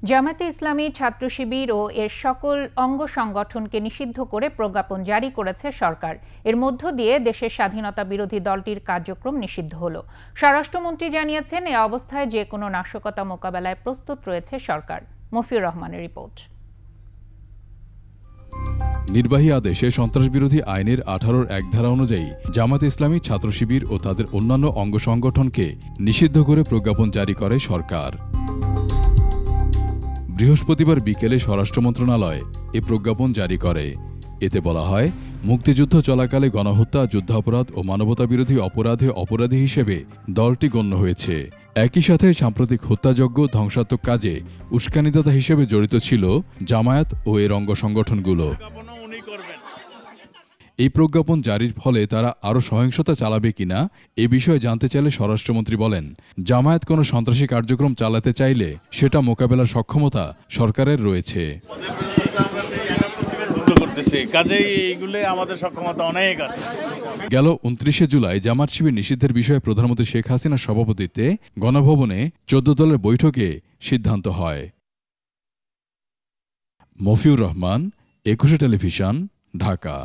জামায়াতে ইসলামী ছাত্র শিবির ও এর সকল অঙ্গ সংগঠনকে নিষিদ্ধ করে প্রজ্ঞাপন জারি করেছে সরকার। এর মধ্য দিয়ে দেশের স্বাধীনতা বিরোধী দলটির কার্যক্রম নিষিদ্ধ হলো। স্বরাষ্ট্রমন্ত্রী জানিয়েছেন, এ অবস্থায় যে কোনো নাশকতা মোকাবেলায় প্রস্তুত রয়েছে সরকার। মফিউর রহমানের রিপোর্ট। নির্বাহী আদেশে সন্ত্রাসবিরোধী আইনের ১৮-এর ১ ধারা অনুযায়ী জামায়াতে ইসলামী ছাত্র শিবির ও তাদের অন্যান্য অঙ্গ সংগঠনকে নিষিদ্ধ করে প্রজ্ঞাপন জারি করে সরকার। বৃহস্পতিবার বিকেলে স্বরাষ্ট্র মন্ত্রণালয় এ প্রজ্ঞাপন জারি করে। এতে বলা হয়, মুক্তিযুদ্ধ চলাকালে গণহত্যা, যুদ্ধাপরাধ ও মানবতাবিরোধী অপরাধে অপরাধী হিসেবে দলটি গণ্য হয়েছে। একই সাথে সাম্প্রতিক হত্যাযজ্ঞ, ধ্বংসাত্মক কাজে উস্কানিদাতা হিসেবে জড়িত ছিল জামায়াত ও এর অঙ্গ সংগঠনগুলো। এই প্রজ্ঞাপন জারির ফলে তারা আরও সহিংসতা চালাবে কিনা এ বিষয়ে জানতে চাইলে স্বরাষ্ট্রমন্ত্রী বলেন, জামায়াত কোনো সন্ত্রাসী কার্যক্রম চালাতে চাইলে সেটা মোকাবেলার সক্ষমতা সরকারের রয়েছে। গেল ২৯শে জুলাই জামায়াত শিবির নিষিদ্ধের বিষয়ে প্রধানমন্ত্রী শেখ হাসিনার সভাপতিত্বে গণভবনে ১৪ দলের বৈঠকে সিদ্ধান্ত হয়। মফিউর রহমান, ২১শে টেলিভিশন, ঢাকা।